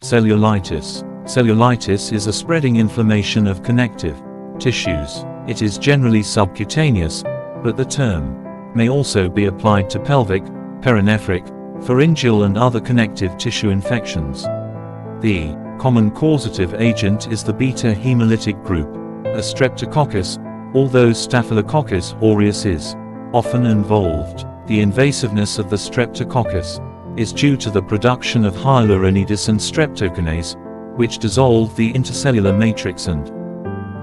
Cellulitis. Cellulitis is a spreading inflammation of connective tissues. It is generally subcutaneous, but the term may also be applied to pelvic, perinephric, pharyngeal and other connective tissue infections. The common causative agent is the beta hemolytic group, a streptococcus, although Staphylococcus aureus is often involved. The invasiveness of the streptococcus is due to the production of hyaluronidase and streptokinase, which dissolve the intercellular matrix and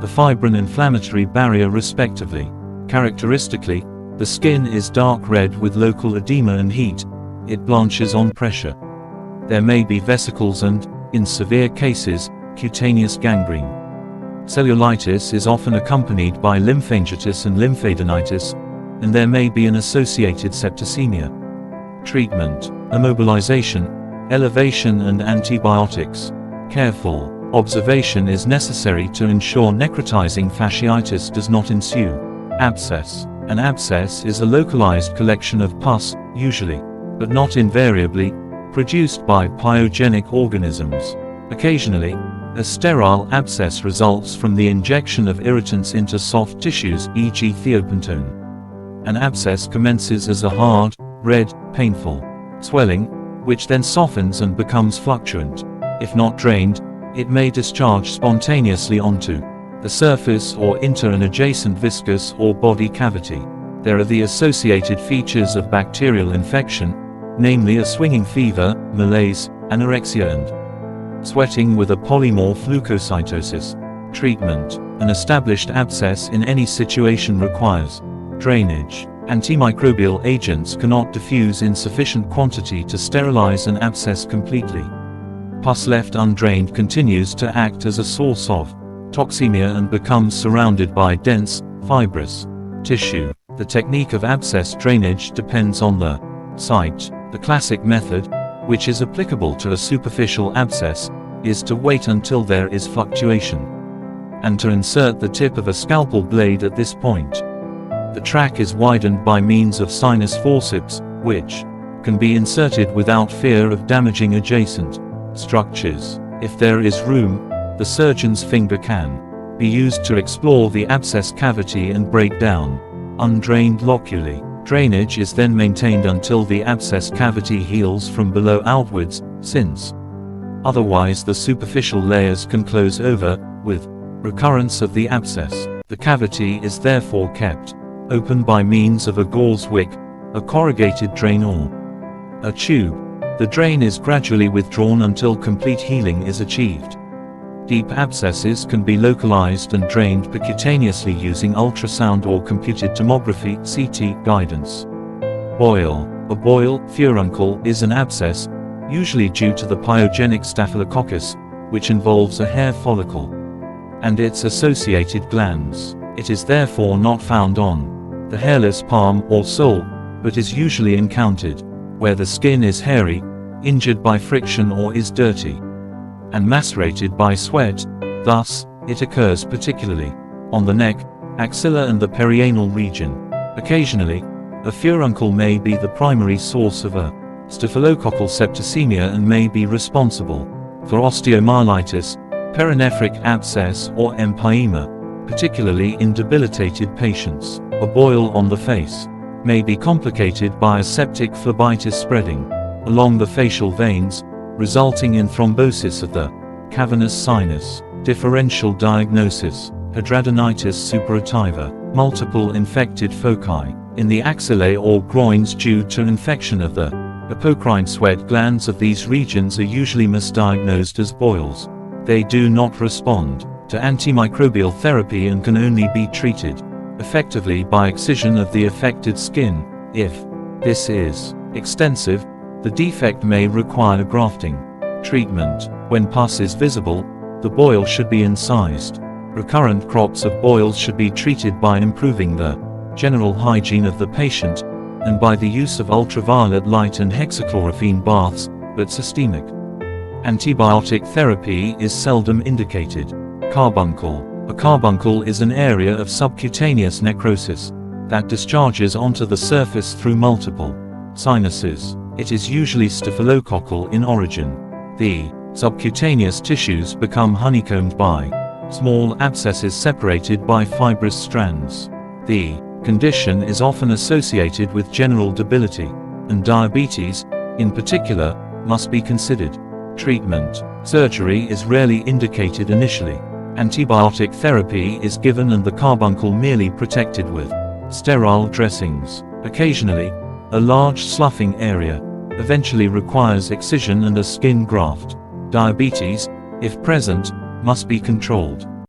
the fibrin inflammatory barrier respectively. Characteristically, the skin is dark red with local edema and heat. It blanches on pressure. There may be vesicles and, in severe cases, cutaneous gangrene. Cellulitis is often accompanied by lymphangitis and lymphadenitis, and there may be an associated septicemia. Treatment: immobilization, elevation and antibiotics. Careful observation is necessary to ensure necrotizing fasciitis does not ensue. Abscess. An abscess is a localized collection of pus, usually, but not invariably, produced by pyogenic organisms. Occasionally, a sterile abscess results from the injection of irritants into soft tissues, e.g. thiopentone. An abscess commences as a hard, red, painful swelling, which then softens and becomes fluctuant. If not drained, it may discharge spontaneously onto the surface or enter an adjacent viscous or body cavity. There are the associated features of bacterial infection, namely a swinging fever, malaise, anorexia and sweating with a polymorph leukocytosis. Treatment: an established abscess in any situation requires drainage. Antimicrobial agents cannot diffuse in sufficient quantity to sterilize an abscess completely. Pus left undrained continues to act as a source of toxemia and becomes surrounded by dense, fibrous tissue. The technique of abscess drainage depends on the site. The classic method, which is applicable to a superficial abscess, is to wait until there is fluctuation, and to insert the tip of a scalpel blade at this point. The track is widened by means of sinus forceps, which can be inserted without fear of damaging adjacent structures. If there is room, the surgeon's finger can be used to explore the abscess cavity and break down undrained loculi. Drainage is then maintained until the abscess cavity heals from below outwards, since otherwise the superficial layers can close over, with recurrence of the abscess. The cavity is therefore kept open by means of a gauze wick, a corrugated drain or a tube. The drain is gradually withdrawn until complete healing is achieved. Deep abscesses can be localized and drained percutaneously using ultrasound or computed tomography (CT) guidance. Boil. A boil, furuncle, is an abscess, usually due to the pyogenic staphylococcus, which involves a hair follicle and its associated glands. It is therefore not found on the hairless palm or sole, but is usually encountered where the skin is hairy, injured by friction or is dirty, and macerated by sweat. Thus, it occurs particularly on the neck, axilla and the perianal region. Occasionally, a furuncle may be the primary source of a staphylococcal septicemia and may be responsible for osteomyelitis, perinephric abscess or empyema, particularly in debilitated patients. A boil on the face may be complicated by a septic phlebitis spreading along the facial veins, resulting in thrombosis of the cavernous sinus. Differential diagnosis: hidradenitis suppurativa, multiple infected foci in the axillae or groins due to infection of the apocrine sweat glands of these regions are usually misdiagnosed as boils. They do not respond to antimicrobial therapy and can only be treated effectively by excision of the affected skin. If this is extensive, the defect may require grafting. Treatment: when pus is visible, the boil should be incised. Recurrent crops of boils should be treated by improving the general hygiene of the patient, and by the use of ultraviolet light and hexachlorophene baths, but systemic antibiotic therapy is seldom indicated. Carbuncle. A carbuncle is an area of subcutaneous necrosis that discharges onto the surface through multiple sinuses. It is usually staphylococcal in origin. The Subcutaneous tissues become honeycombed by small abscesses separated by fibrous strands. The condition is often associated with general debility, and diabetes, in particular, must be considered. Treatment. Surgery is rarely indicated initially. Antibiotic therapy is given and the carbuncle merely protected with sterile dressings. Occasionally, a large sloughing area eventually requires excision and a skin graft. Diabetes, if present, must be controlled.